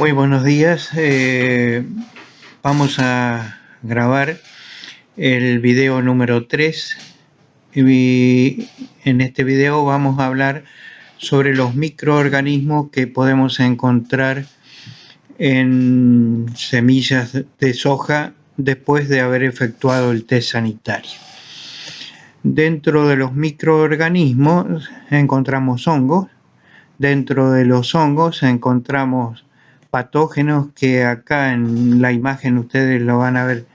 Muy buenos días. Vamos a grabar el video número 3 y en este video vamos a hablar sobre los microorganismos que podemos encontrar en semillas de soja después de haber efectuado el test sanitario. Dentro de los microorganismos encontramos hongos. Dentro de los hongos encontramos patógenos que acá en la imagen ustedes lo van a ver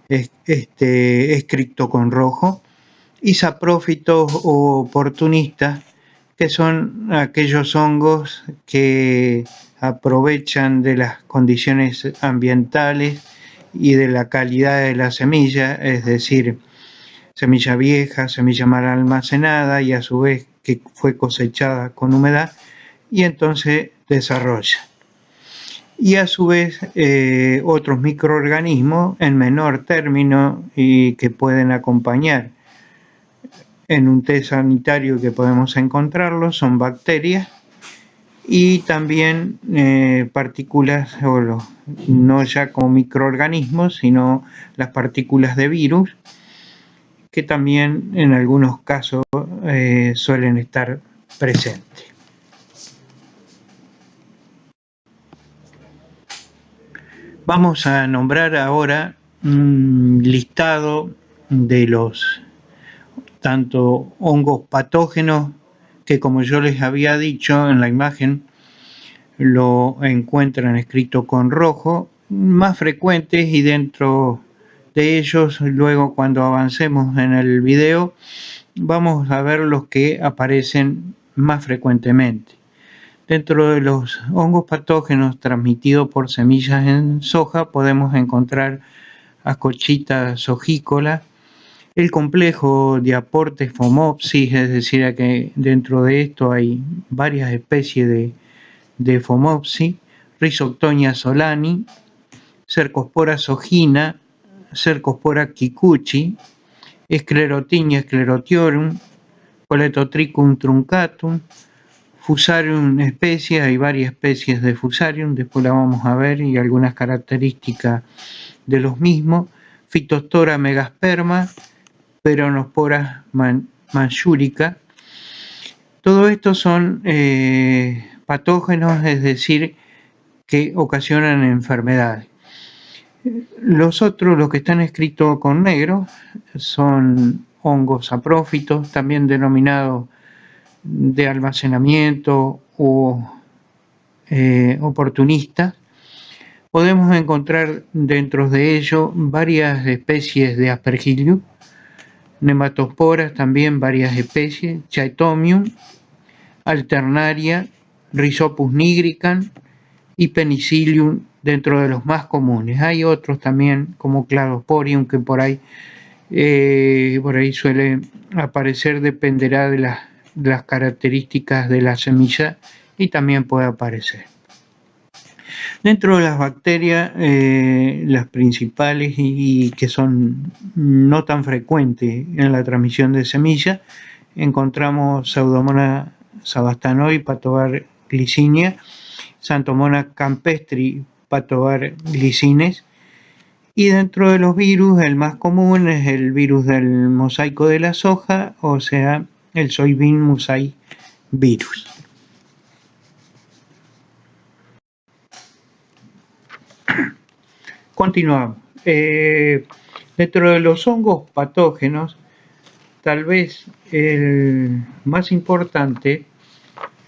escrito con rojo, y saprófitos o oportunistas, que son aquellos hongos que aprovechan de las condiciones ambientales y de la calidad de la semilla, es decir, semilla vieja, semilla mal almacenada y a su vez que fue cosechada con humedad, y entonces desarrolla. Y a su vez otros microorganismos en menor término y que pueden acompañar en un test sanitario que podemos encontrarlos son bacterias y también partículas, no ya como microorganismos, sino las partículas de virus, que también en algunos casos suelen estar presentes. Vamos a nombrar ahora un listado de los tanto hongos patógenos, que como yo les había dicho en la imagen lo encuentran escrito con rojo, más frecuentes, y dentro de ellos luego cuando avancemos en el video vamos a ver los que aparecen más frecuentemente. Dentro de los hongos patógenos transmitidos por semillas en soja podemos encontrar Ascochyta sojícola, el complejo Diaportes phomopsis, es decir, que dentro de esto hay varias especies de phomopsis, Rhizoctonia solani, Cercospora sojina, Cercospora kikuchi, Sclerotinia sclerotiorum, Coletotrichum truncatum, Fusarium especies, hay varias especies de Fusarium, después la vamos a ver y algunas características de los mismos, Phytophthora megasperma, Peronospora manchurica. Todo esto son patógenos, es decir, que ocasionan enfermedades. Los otros, los que están escritos con negro, son hongos saprófitos, también denominados de almacenamiento o oportunistas. Podemos encontrar dentro de ellos varias especies de Aspergillus, nematosporas también varias especies, Chaetomium, Alternaria, Rhizopus nigricans y Penicillium dentro de los más comunes. Hay otros también como Cladosporium que por ahí suele aparecer, dependerá de las características de la semilla y también puede aparecer. Dentro de las bacterias, las principales y que son no tan frecuentes en la transmisión de semillas, encontramos Pseudomonas sabastanoides, Patovar glycinia, Xanthomonas campestris, Patovar glycines, y dentro de los virus el más común es el virus del mosaico de la soja, o sea, el soybean mosaic virus. Continuamos. Dentro de los hongos patógenos, tal vez el más importante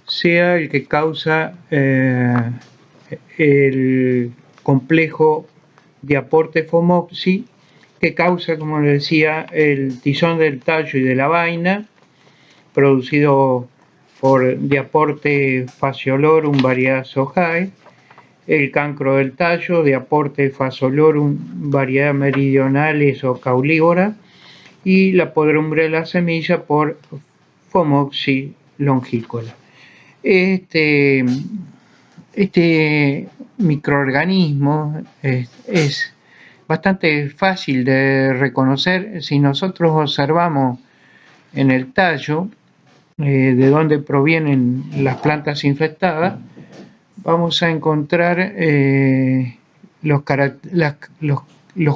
sea el que causa el complejo Diaportes phomopsis, que causa, como les decía, el tizón del tallo y de la vaina, producido por Diaportes fasciolorum variedad sojae, el cancro del tallo, Diaportes fasciolorum variedad meridionales o caulívora, y la podredumbre de la semilla por Phomopsis longicola. Este microorganismo es bastante fácil de reconocer si nosotros observamos en el tallo de dónde provienen las plantas infectadas. vamos a encontrar los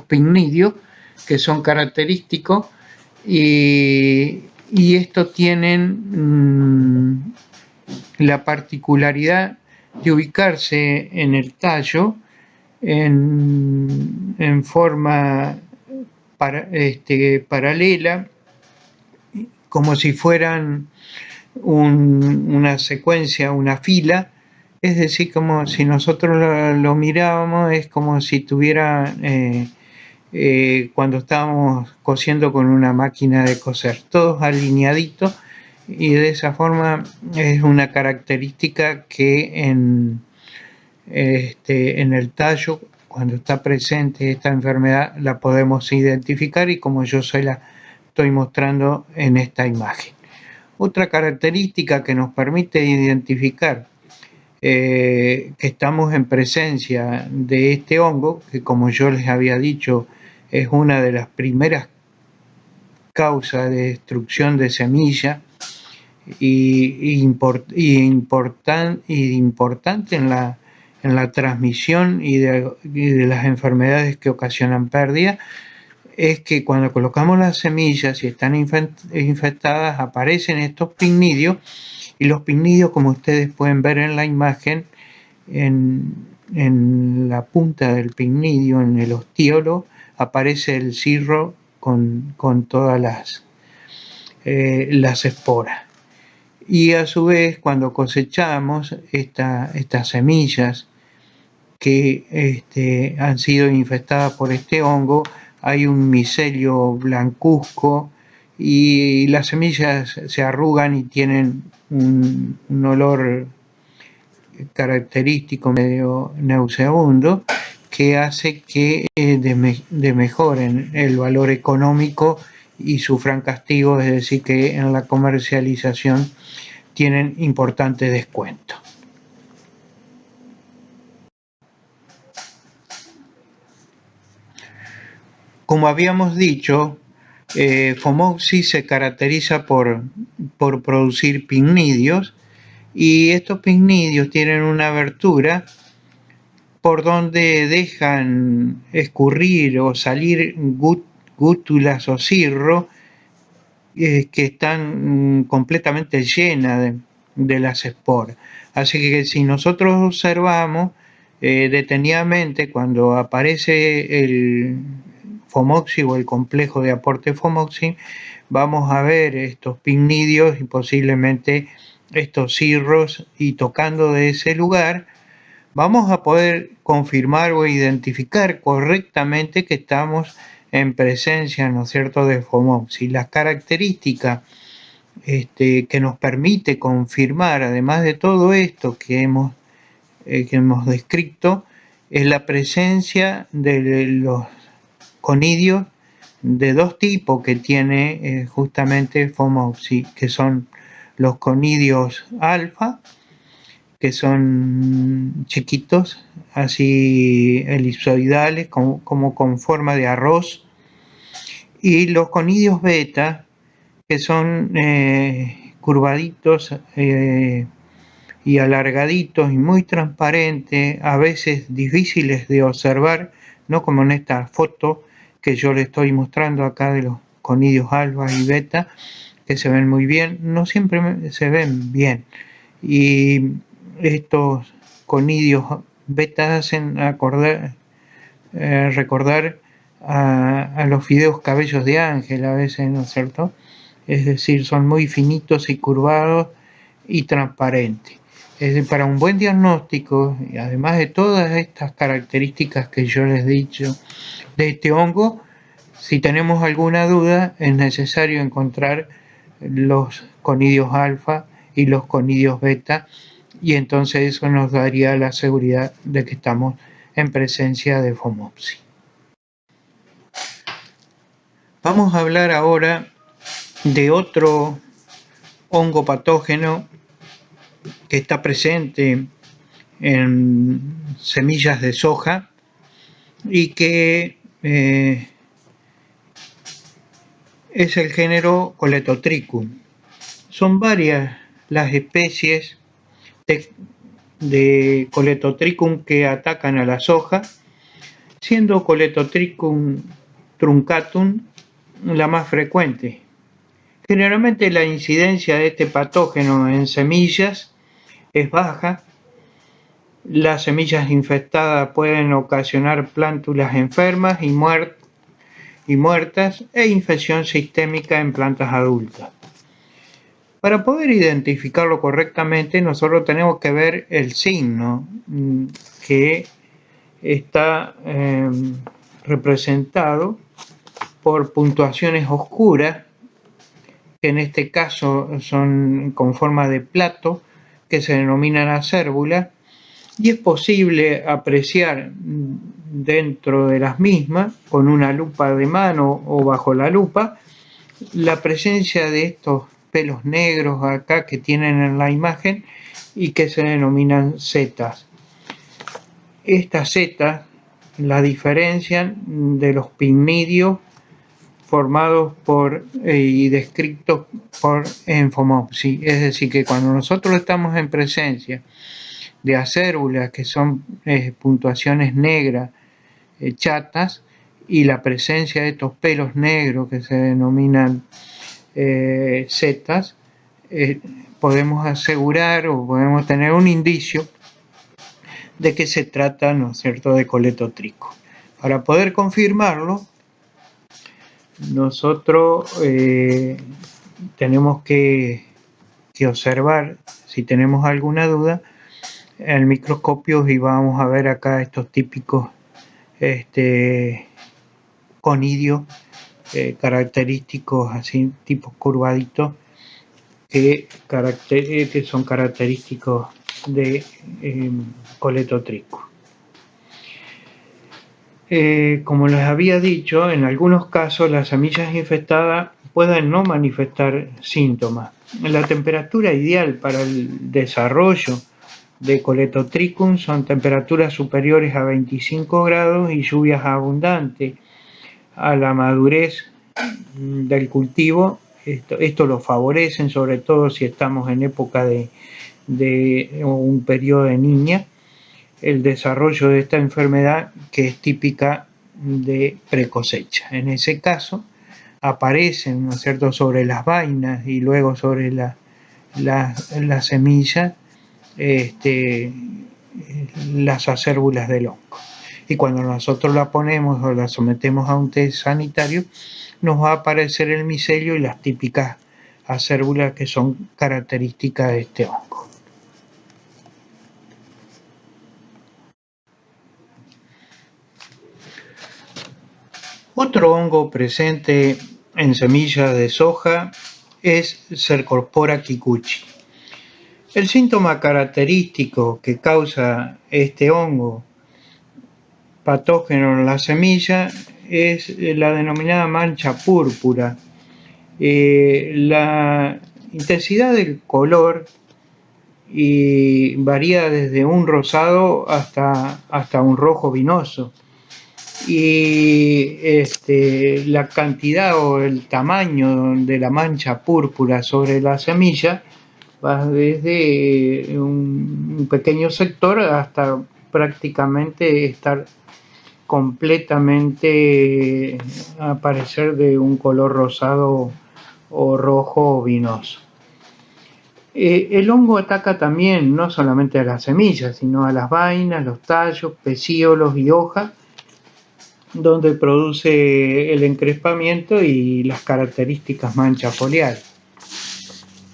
pignidios, que son característicos, y estos tienen la particularidad de ubicarse en el tallo en forma paralela, como si fueran una secuencia, una fila. Es decir, como si nosotros lo mirábamos, es como si tuviera cuando estábamos cosiendo con una máquina de coser, todos alineaditos, y de esa forma es una característica que en el tallo, cuando está presente esta enfermedad, la podemos identificar, y como yo se la estoy mostrando en esta imagen. Otra característica que nos permite identificar que estamos en presencia de este hongo, que como yo les había dicho, es una de las primeras causas de destrucción de semilla y importante en la transmisión y de las enfermedades que ocasionan pérdida, es que cuando colocamos las semillas y están infectadas, aparecen estos pignidios, y los pignidios, como ustedes pueden ver en la imagen, en la punta del pignidio, en el ostiolo, aparece el cirro con todas las esporas. Y a su vez, cuando cosechamos estas semillas que han sido infectadas por este hongo, hay un micelio blancuzco y las semillas se arrugan y tienen un olor característico medio nauseabundo, que hace que mejoren el valor económico y sufran castigo, es decir, que en la comercialización tienen importantes descuentos. Como habíamos dicho, Phomopsis se caracteriza por producir pignidios, y estos pignidios tienen una abertura por donde dejan escurrir o salir gútulas o cirro que están completamente llenas de las esporas. Así que si nosotros observamos detenidamente, cuando aparece el Phomopsis o el complejo de aporte Phomopsis, vamos a ver estos pignidios y posiblemente estos cirros, y tocando de ese lugar vamos a poder confirmar o identificar correctamente que estamos en presencia, ¿no es cierto?, de Phomopsis. Las características que nos permite confirmar, además de todo esto que hemos descrito, es la presencia de los conidios de dos tipos que tiene justamente Phomopsis, que son los conidios alfa, que son chiquitos, así elipsoidales, como con forma de arroz, y los conidios beta, que son curvaditos y alargaditos y muy transparentes, a veces difíciles de observar, no como en esta foto que yo les estoy mostrando acá de los conidios alfa y beta, que se ven muy bien, no siempre se ven bien, y estos conidios beta hacen recordar a los fideos cabellos de ángel a veces, ¿no es cierto? Es decir, son muy finitos y curvados y transparentes. Es decir, para un buen diagnóstico, y además de todas estas características que yo les he dicho de este hongo, si tenemos alguna duda, es necesario encontrar los conidios alfa y los conidios beta, y entonces eso nos daría la seguridad de que estamos en presencia de Phomopsis. Vamos a hablar ahora de otro hongo patógeno que está presente en semillas de soja y que es el género Coletotrichum. Son varias las especies de Coletotrichum que atacan a la soja, siendo Coletotrichum truncatum la más frecuente. Generalmente la incidencia de este patógeno en semillas es baja. Las semillas infectadas pueden ocasionar plántulas enfermas y muertas e infección sistémica en plantas adultas. Para poder identificarlo correctamente, nosotros tenemos que ver el signo que está representado por puntuaciones oscuras, que en este caso son con forma de plato, que se denominan acérbulas, y es posible apreciar dentro de las mismas, con una lupa de mano o bajo la lupa, la presencia de estos pelos negros acá que tienen en la imagen y que se denominan setas. Estas setas la diferencian de los pigmidios formados por y descritos por Enfomopsis. Es decir, que cuando nosotros estamos en presencia de acérbulas, que son puntuaciones negras chatas, y la presencia de estos pelos negros que se denominan setas, podemos asegurar o podemos tener un indicio de que se trata, ¿no es cierto?, de Coletotrichum. Para poder confirmarlo, nosotros tenemos que observar, si tenemos alguna duda, el microscopio, y vamos a ver acá estos típicos conidios característicos, así tipos curvaditos, que son característicos de Coletotrichum. Como les había dicho, en algunos casos las semillas infectadas pueden no manifestar síntomas. La temperatura ideal para el desarrollo de Coletotrichum son temperaturas superiores a 25 grados y lluvias abundantes. A la madurez del cultivo, esto lo favorecen, sobre todo si estamos en época de un periodo de niña, el desarrollo de esta enfermedad, que es típica de precosecha. En ese caso aparecen, ¿no es cierto?, sobre las vainas y luego sobre la semilla las acérbulas del hongo. Y cuando nosotros la ponemos o la sometemos a un test sanitario, nos va a aparecer el micelio y las típicas acérbulas que son características de este hongo. Otro hongo presente en semillas de soja es Cercospora kikuchi. El síntoma característico que causa este hongo patógeno en la semilla es la denominada mancha púrpura. La intensidad del color varía desde un rosado hasta un rojo vinoso, y la cantidad o el tamaño de la mancha púrpura sobre la semilla va desde un pequeño sector hasta prácticamente estar completamente aparecer de un color rosado o rojo vinoso. El hongo ataca también no solamente a las semillas, sino a las vainas, los tallos, pecíolos y hojas, donde produce el encrespamiento y las características manchas foliares.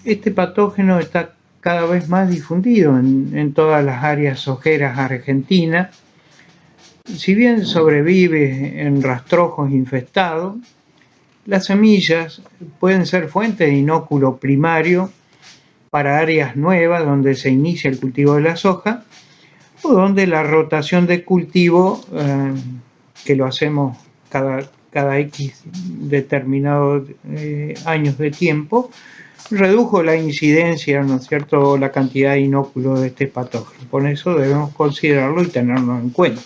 Este patógeno está cada vez más difundido en todas las áreas sojeras argentinas. Si bien sobrevive en rastrojos infestados, las semillas pueden ser fuente de inóculo primario para áreas nuevas donde se inicia el cultivo de la soja, o donde la rotación de cultivo, que lo hacemos cada X determinados años de tiempo, redujo la incidencia, ¿no es cierto?, la cantidad de inóculos de este patógeno. Por eso debemos considerarlo y tenerlo en cuenta.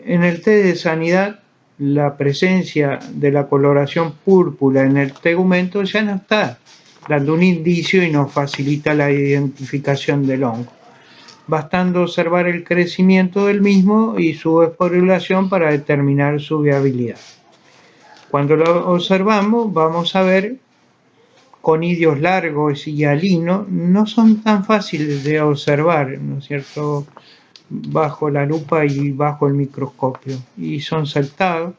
En el test de sanidad, la presencia de la coloración púrpura en el tegumento ya no está dando un indicio y nos facilita la identificación del hongo. bastando observar el crecimiento del mismo y su esporulación para determinar su viabilidad. Cuando lo observamos, vamos a ver conidios largos y hialinos, no son tan fáciles de observar, ¿no es cierto?, bajo la lupa y bajo el microscopio, y son saltados,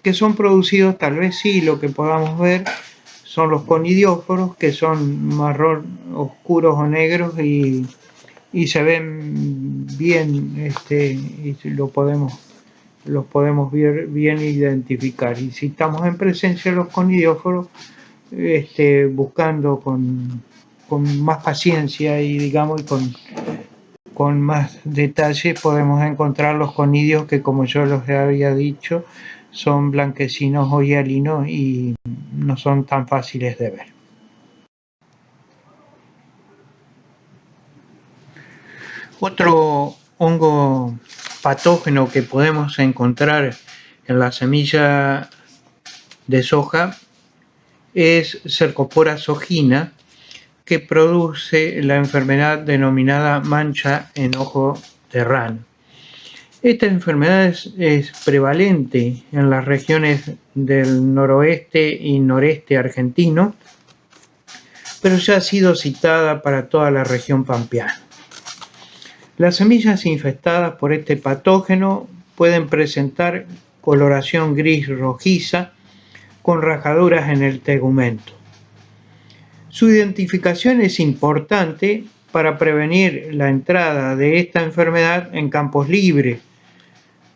que son producidos, tal vez sí, lo que podamos ver son los conidióforos, que son marrón oscuros o negros y se ven bien, y los podemos ver bien identificar. Y si estamos en presencia de los conidióforos, buscando con más paciencia y digamos con más detalle, podemos encontrar los conidios que, como yo los había dicho, son blanquecinos o hialinos y no son tan fáciles de ver. Otro hongo patógeno que podemos encontrar en la semilla de soja es Cercospora sojina, que produce la enfermedad denominada mancha en ojo de rana. Esta enfermedad es prevalente en las regiones del noroeste y noreste argentino, pero ya ha sido citada para toda la región pampeana. Las semillas infectadas por este patógeno pueden presentar coloración gris rojiza con rajaduras en el tegumento. Su identificación es importante para prevenir la entrada de esta enfermedad en campos libres,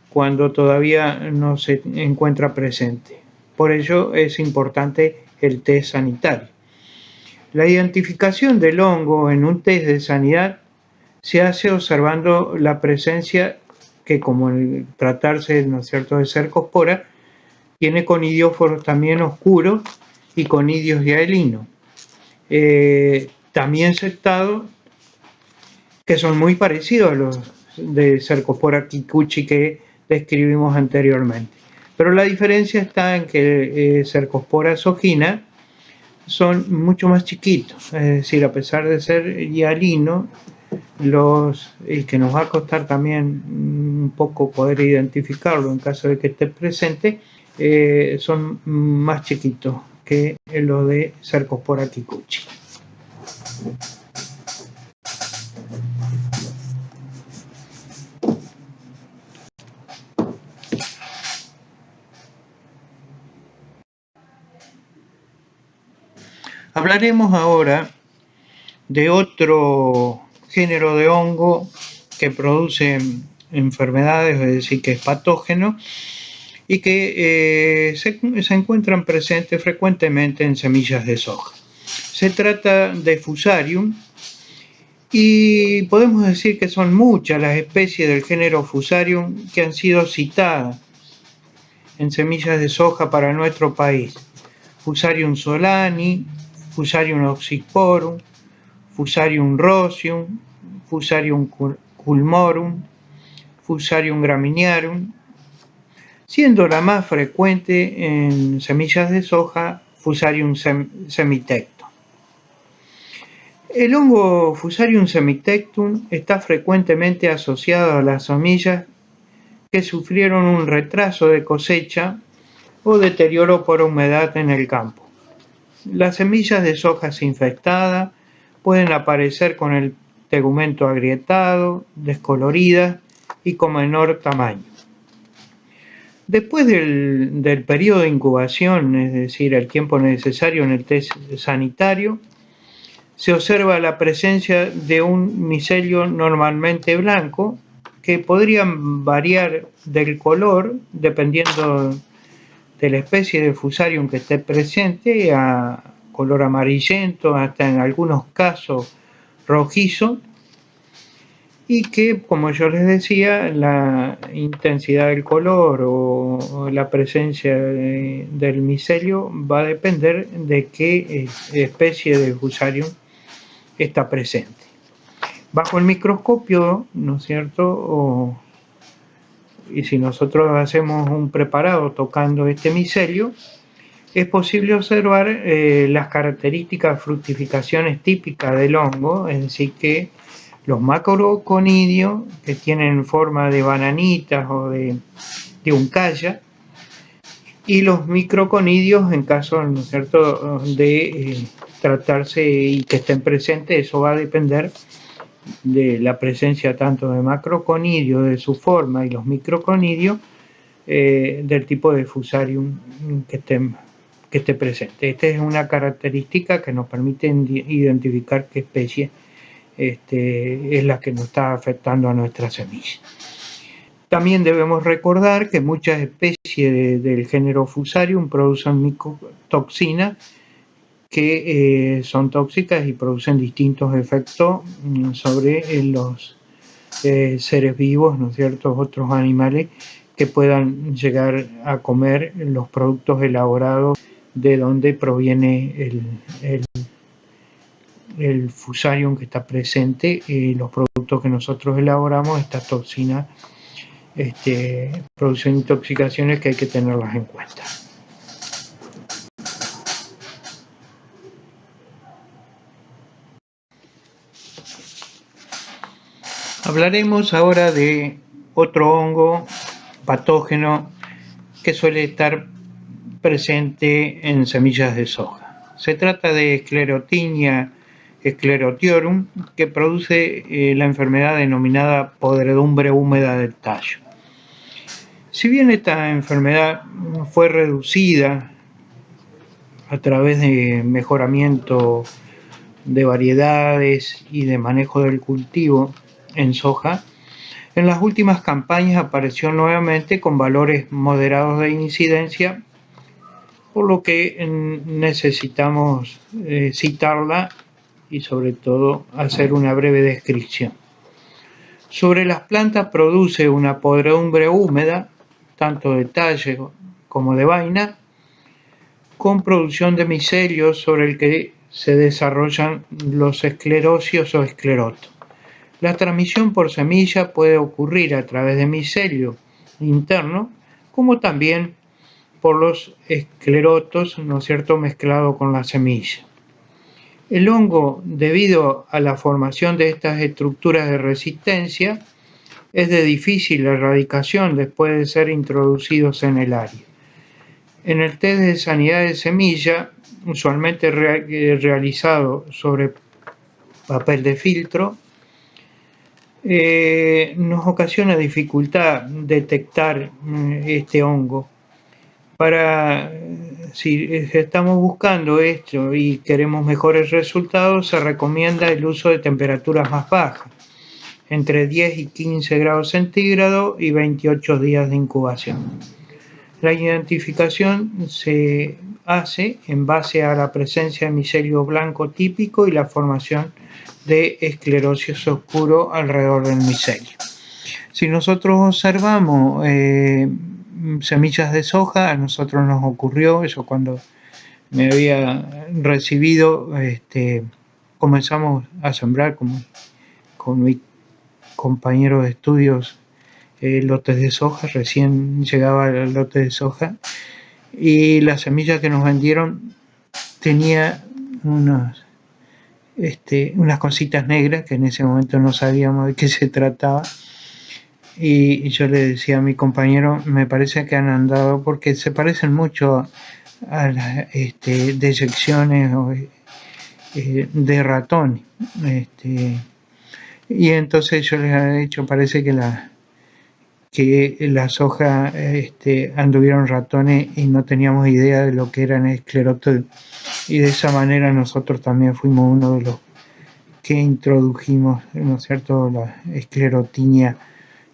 cuando todavía no se encuentra presente. Por ello es importante el test sanitario. La identificación del hongo en un test de sanidad se hace observando la presencia que, como el tratarse, ¿no es cierto?, de Cercospora, tiene conidióforos también oscuros y conidios hialinos, también sectados, que son muy parecidos a los de Cercospora kikuchi que describimos anteriormente. Pero la diferencia está en que Cercospora sojina son mucho más chiquitos, es decir, a pesar de ser hialinos, y que nos va a costar también un poco poder identificarlo en caso de que esté presente, son más chiquitos que los de Cercospora kikuchi. Hablaremos ahora de otro género de hongo que produce enfermedades, es decir, que es patógeno y que se encuentran presentes frecuentemente en semillas de soja. Se trata de Fusarium y podemos decir que son muchas las especies del género Fusarium que han sido citadas en semillas de soja para nuestro país. Fusarium solani, Fusarium oxysporum, Fusarium roseum, Fusarium culmorum, Fusarium graminearum, siendo la más frecuente en semillas de soja Fusarium semitectum. El hongo Fusarium semitectum está frecuentemente asociado a las semillas que sufrieron un retraso de cosecha o deterioro por humedad en el campo. Las semillas de sojas infectadas pueden aparecer con el tegumento agrietado, descoloridas y con menor tamaño. Después del periodo de incubación, es decir, el tiempo necesario en el test sanitario, se observa la presencia de un micelio normalmente blanco, que podrían variar del color dependiendo de la especie de Fusarium que esté presente, a color amarillento, hasta en algunos casos rojizo, y que, como yo les decía, la intensidad del color o la presencia del micelio va a depender de qué especie de Fusarium está presente. Bajo el microscopio, ¿no es cierto?, y si nosotros hacemos un preparado tocando este micelio, es posible observar las características fructificaciones típicas del hongo, es decir, que los macroconidios, que tienen forma de bananitas o de uncalla, y los microconidios en caso, ¿no es cierto?, de tratarse y que estén presentes. Eso va a depender de la presencia tanto de macroconidios, de su forma, y los microconidios, del tipo de fusarium que esté presente. Esta es una característica que nos permite identificar qué especie es la que nos está afectando a nuestra semilla. También debemos recordar que muchas especies del género Fusarium producen micotoxinas que son tóxicas y producen distintos efectos sobre los seres vivos, ¿no es cierto?, otros animales que puedan llegar a comer los productos elaborados de donde proviene el Fusarium que está presente. Los productos que nosotros elaboramos, estas toxinas producen intoxicaciones que hay que tenerlas en cuenta. Hablaremos ahora de otro hongo patógeno que suele estar presente en semillas de soja. Se trata de Sclerotinia sclerotiorum, que produce la enfermedad denominada podredumbre húmeda del tallo. Si bien esta enfermedad fue reducida a través de mejoramiento de variedades y de manejo del cultivo en soja, en las últimas campañas apareció nuevamente con valores moderados de incidencia, por lo que necesitamos citarla y sobre todo hacer una breve descripción. Sobre las plantas produce una podredumbre húmeda, tanto de tallo como de vaina, con producción de micelios sobre el que se desarrollan los esclerocios o esclerotos. La transmisión por semilla puede ocurrir a través de micelio interno, como también por los esclerotos, ¿no es cierto?, mezclado con la semilla. El hongo, debido a la formación de estas estructuras de resistencia, es de difícil erradicación después de ser introducidos en el área. En el test de sanidad de semilla, usualmente realizado sobre papel de filtro, nos ocasiona dificultad detectar este hongo. Si estamos buscando esto y queremos mejores resultados, se recomienda el uso de temperaturas más bajas, entre 10 y 15 grados centígrados y 28 días de incubación. La identificación se hace en base a la presencia de micelio blanco típico y la formación de esclerocios oscuros alrededor del micelio. Si nosotros observamos semillas de soja, a nosotros nos ocurrió eso cuando me había recibido, comenzamos a sembrar con mi compañero de estudios lotes de soja. Recién llegaba el lote de soja y la semilla que nos vendieron tenía unas cositas negras que en ese momento no sabíamos de qué se trataba, y yo le decía a mi compañero, me parece que han andado, porque se parecen mucho a las deyecciones de ratón, y entonces yo les había dicho, parece que la soja anduvieron ratones y no teníamos idea de lo que eran esclerotos, y de esa manera nosotros también fuimos uno de los que introdujimos, ¿no es cierto?, la esclerotinia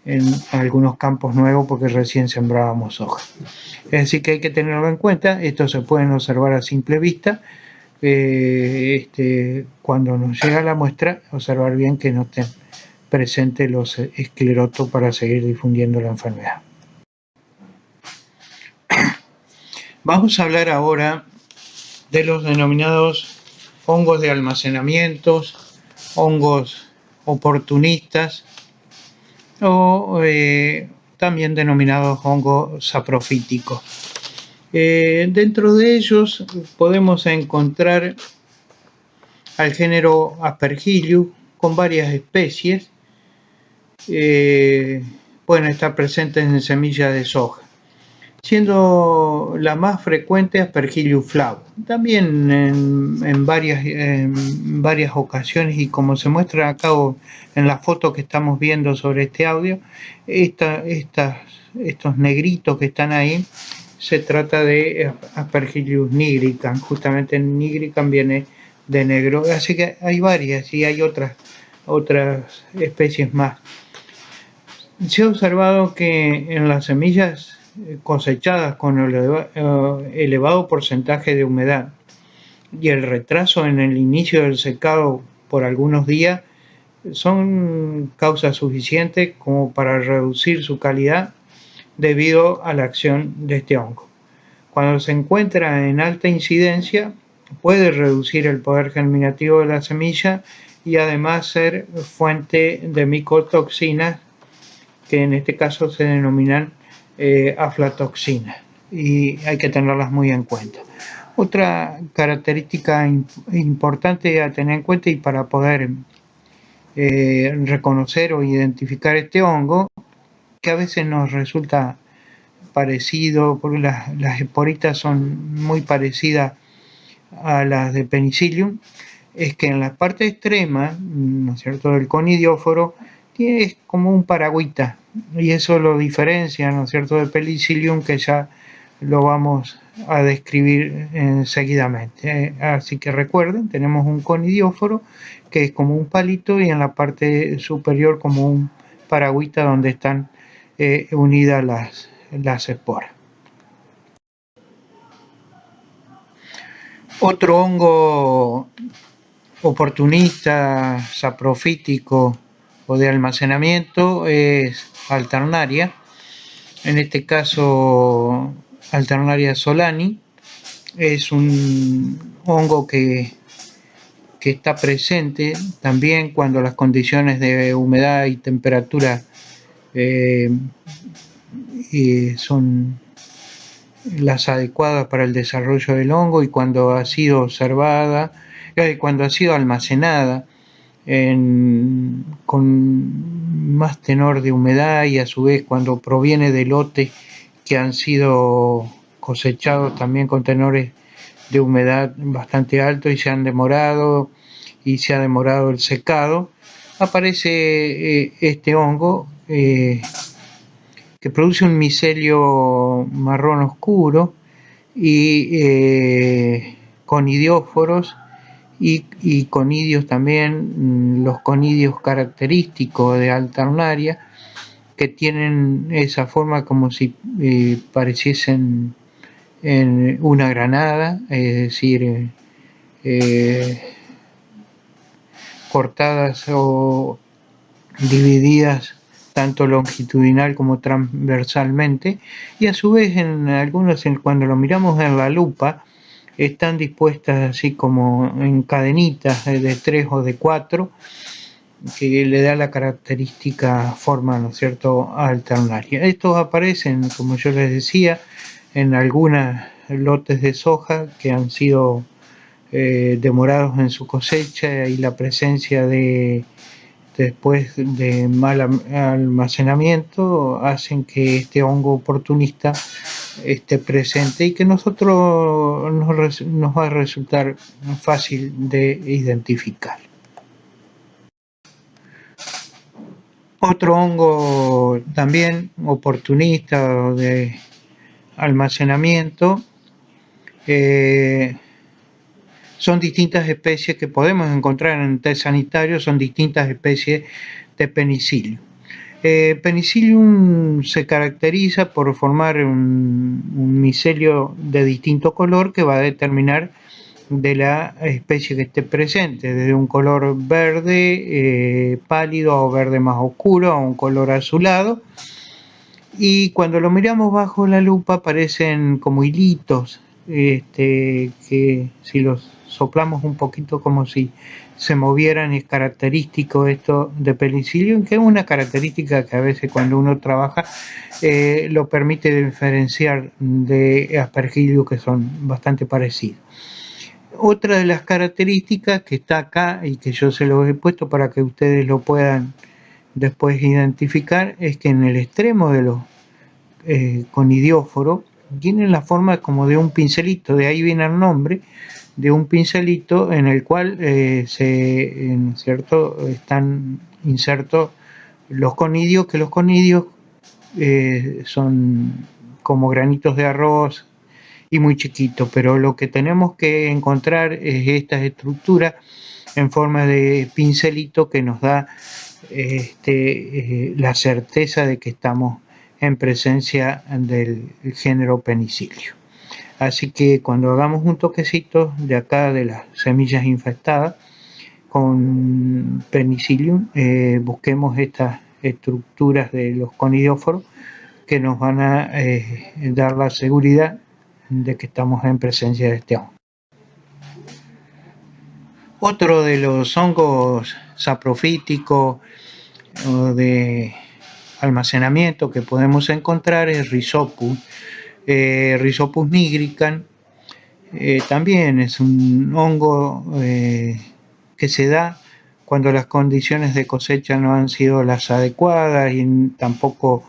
en algunos campos nuevos porque recién sembrábamos soja. Es decir, que hay que tenerlo en cuenta. Estos se pueden observar a simple vista. Cuando nos llega la muestra, observar bien que no estén presentes los esclerotos para seguir difundiendo la enfermedad. Vamos a hablar ahora de los denominados hongos de almacenamientos, hongos oportunistas, o también denominados hongos saprofíticos. Dentro de ellos podemos encontrar al género Aspergillus, con varias especies. Pueden estar presentes en semillas de soja, siendo la más frecuente Aspergillus flavus. También en varias ocasiones, y como se muestra acá en la foto que estamos viendo sobre este audio, estos negritos que están ahí, se trata de Aspergillus nigricans. Justamente nigricans viene de negro, así que hay varias y hay otras especies más. Se ha observado que en las semillas cosechadas con elevado porcentaje de humedad y el retraso en el inicio del secado por algunos días son causa suficiente como para reducir su calidad debido a la acción de este hongo. Cuando se encuentra en alta incidencia, puede reducir el poder germinativo de la semilla y además ser fuente de micotoxinas, que en este caso se denominan aflatoxinas, y hay que tenerlas muy en cuenta. Otra característica importante a tener en cuenta, y para poder reconocer o identificar este hongo, que a veces nos resulta parecido, porque las esporitas son muy parecidas a las de Penicillium, es que en la parte extrema, ¿no es cierto?, del conidióforo, es como un paragüita, y eso lo diferencia, ¿no es cierto?, de Penicillium, que ya lo vamos a describir seguidamente. Así que recuerden, tenemos un conidióforo que es como un palito, y en la parte superior como un paragüita donde están unidas las esporas. Otro hongo oportunista, saprofítico o de almacenamiento es Alternaria. En este caso, Alternaria solani es un hongo que está presente también cuando las condiciones de humedad y temperatura son las adecuadas para el desarrollo del hongo, y cuando ha sido observada, cuando ha sido almacenada con más tenor de humedad, y a su vez cuando proviene de lotes que han sido cosechados también con tenores de humedad bastante altos y se ha demorado el secado, aparece este hongo que produce un micelio marrón oscuro y conidióforos y conidios también, los conidios característicos de Alternaria, que tienen esa forma como si pareciesen en una granada, es decir, cortadas o divididas tanto longitudinal como transversalmente, y a su vez en algunos, cuando lo miramos en la lupa, están dispuestas así como en cadenitas de 3 o de 4, que le da la característica forma, ¿no es cierto?, alternaria. Estos aparecen, como yo les decía, en algunos lotes de soja que han sido demorados en su cosecha, y la presencia después de mal almacenamiento hacen que este hongo oportunista esté presente, y que nosotros nos va a resultar fácil de identificar. Otro hongo también oportunista de almacenamiento son distintas especies que podemos encontrar en test sanitario, son distintas especies de Penicillium. Penicillium se caracteriza por formar un micelio de distinto color que va a determinar de la especie que esté presente, desde un color verde pálido o verde más oscuro a un color azulado, y cuando lo miramos bajo la lupa aparecen como hilitos, que si los soplamos un poquito como si se movieran. Es característico esto de Penicillium, que es una característica que a veces cuando uno trabaja lo permite diferenciar de Aspergillus, que son bastante parecidos. Otra de las características que está acá y que yo se los he puesto para que ustedes lo puedan después identificar es que en el extremo de los conidióforos tienen la forma como de un pincelito, de ahí viene el nombre, de un pincelito en el cual ¿cierto? Están insertos los conidios, que los conidios son como granitos de arroz y muy chiquitos, pero lo que tenemos que encontrar es estas estructuras en forma de pincelito que nos da la certeza de que estamos en presencia del género Penicillium. Así que cuando hagamos un toquecito de acá de las semillas infestadas con Penicillium, busquemos estas estructuras de los conidióforos que nos van a dar la seguridad de que estamos en presencia de este hongo. Otro de los hongos saprofíticos o de almacenamiento que podemos encontrar es Rhizopus. Rhizopus nigricans también es un hongo que se da cuando las condiciones de cosecha no han sido las adecuadas y tampoco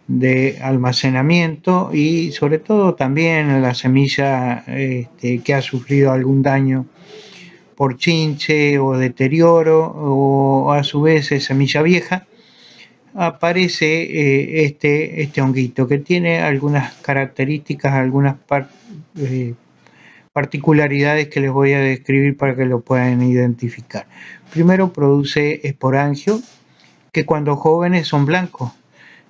de almacenamiento, y sobre todo también la semilla que ha sufrido algún daño por chinche o deterioro, o a su vez es semilla vieja, aparece este honguito que tiene algunas características, algunas particularidades que les voy a describir para que lo puedan identificar. Primero, produce esporangio, que cuando jóvenes son blancos,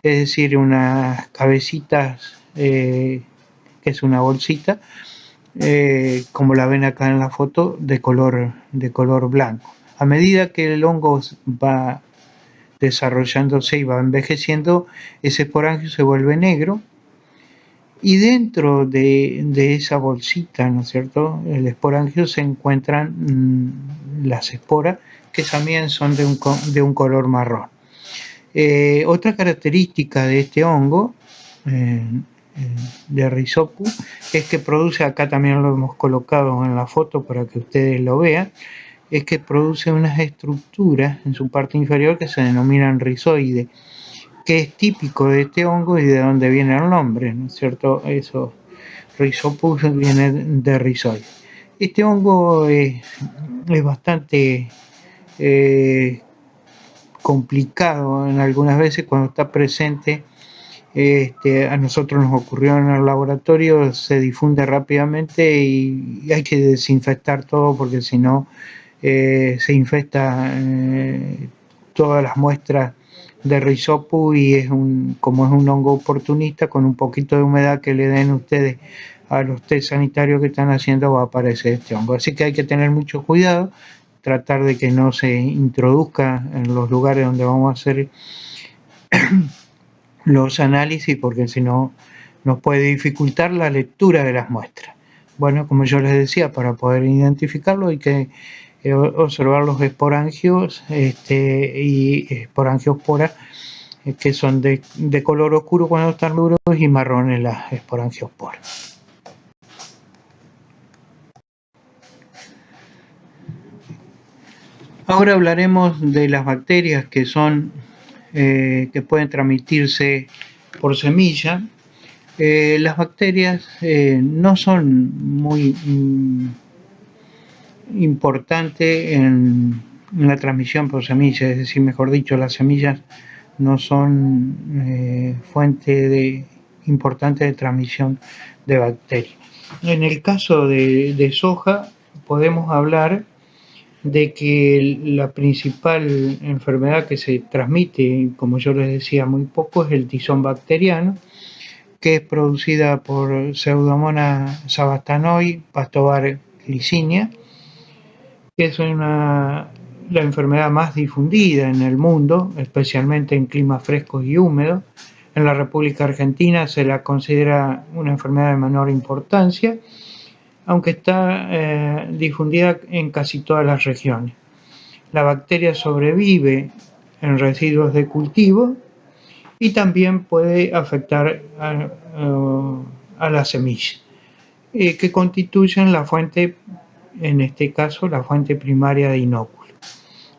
es decir, unas cabecitas, que es una bolsita, como la ven acá en la foto, de color blanco. A medida que el hongo va desarrollándose y va envejeciendo, ese esporangio se vuelve negro, y dentro de esa bolsita, ¿no es cierto?, el esporangio, se encuentran las esporas, que también son de un color marrón. Otra característica de este hongo, de Rhizopus, es que produce, acá también lo hemos colocado en la foto para que ustedes lo vean, es que produce unas estructuras en su parte inferior que se denominan rizoides, que es típico de este hongo y de donde viene el nombre, ¿no es cierto? Eso, Rhizopus viene de rizoide. Este hongo es bastante complicado en algunas veces cuando está presente. A nosotros nos ocurrió en el laboratorio, se difunde rápidamente y hay que desinfectar todo, porque si no se infesta todas las muestras de Rhizopus, y como es un hongo oportunista, con un poquito de humedad que le den ustedes a los test sanitarios que están haciendo, va a aparecer este hongo. Así que hay que tener mucho cuidado, tratar de que no se introduzca en los lugares donde vamos a hacer los análisis, porque si no nos puede dificultar la lectura de las muestras. Bueno, como yo les decía, para poder identificarlo hay que observar los esporangios y esporangiosporas, que son de color oscuro cuando están duros y marrones las esporangiosporas. Ahora hablaremos de las bacterias que pueden transmitirse por semilla. Las bacterias no son muy importantes en la transmisión por semilla, es decir, mejor dicho, las semillas no son fuente importante de transmisión de bacterias. En el caso de soja, podemos hablar de que la principal enfermedad que se transmite, como yo les decía, muy poco, es el tizón bacteriano, que es producida por Pseudomonas sabastanoi pastovar licinia, que es la enfermedad más difundida en el mundo, especialmente en climas frescos y húmedos. En la República Argentina se la considera una enfermedad de menor importancia, aunque está difundida en casi todas las regiones. La bacteria sobrevive en residuos de cultivo y también puede afectar a las semillas, que constituyen la fuente en este caso la fuente primaria de inóculo.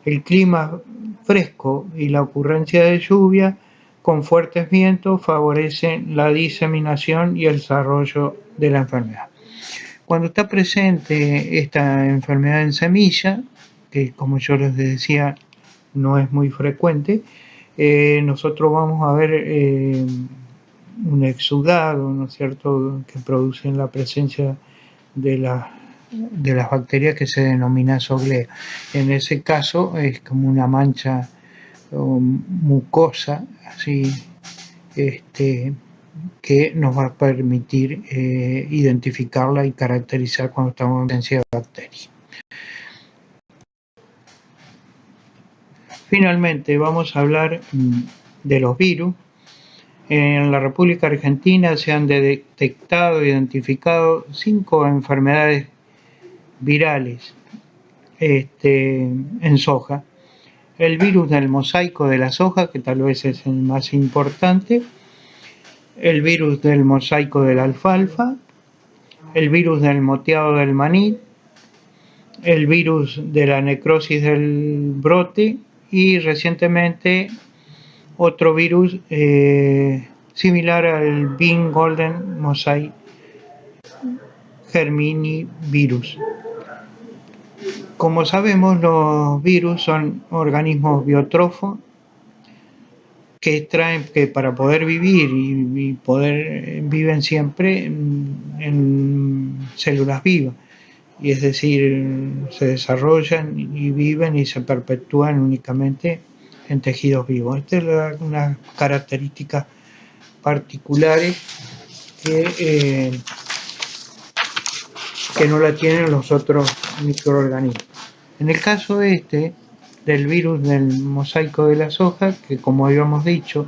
El clima fresco y la ocurrencia de lluvia con fuertes vientos favorecen la diseminación y el desarrollo de la enfermedad. Cuando está presente esta enfermedad en semilla, que como yo les decía no es muy frecuente, nosotros vamos a ver un exudado, ¿no es cierto?, que producen la presencia de las bacterias que se denomina soglea. En ese caso es como una mancha mucosa, así, que nos va a permitir identificarla y caracterizar cuando estamos en presencia de bacterias. Finalmente vamos a hablar de los virus. En la República Argentina se han detectado e identificado 5 enfermedades virales en soja. El virus del mosaico de la soja, que tal vez es el más importante, el virus del mosaico de la alfalfa, el virus del moteado del maní, el virus de la necrosis del brote y recientemente otro virus similar al Bean Golden Mosaic Germinivirus. Como sabemos, los virus son organismos biotrófos que para poder vivir y viven siempre en células vivas, y es decir, se desarrollan y viven y se perpetúan únicamente en tejidos vivos. Estas son unas características particulares que no la tienen los otros microorganismos. En el caso del virus del mosaico de la soja, que como habíamos dicho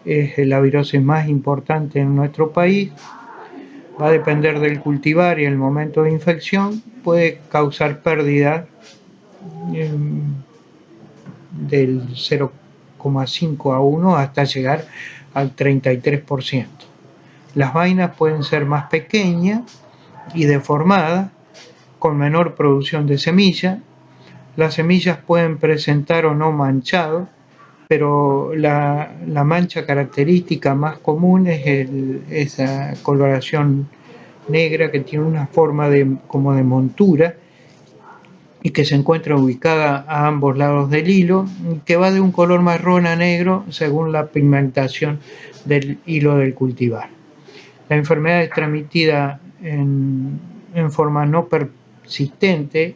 es la virosis más importante en nuestro país, va a depender del cultivar y el momento de infección, puede causar pérdida del 0,5 a 1 hasta llegar al 33%. Las vainas pueden ser más pequeñas y deformadas, con menor producción de semilla. Las semillas pueden presentar o no manchado, pero la mancha característica más común es esa coloración negra que tiene una forma como de montura y que se encuentra ubicada a ambos lados del hilo, que va de un color marrón a negro según la pigmentación del hilo del cultivar. La enfermedad es transmitida en forma no persistente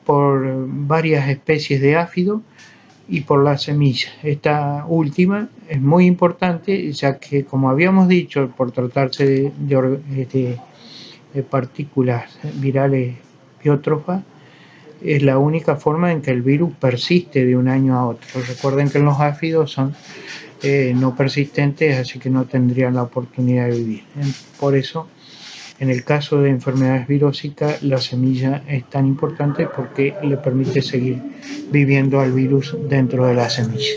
por varias especies de áfido y por la semilla. Esta última es muy importante, ya que, como habíamos dicho, por tratarse de partículas virales biotrófas, es la única forma en que el virus persiste de un año a otro. Recuerden que los áfidos son no persistentes, así que no tendrían la oportunidad de vivir. Por eso, en el caso de enfermedades virósicas, la semilla es tan importante porque le permite seguir viviendo al virus dentro de la semilla.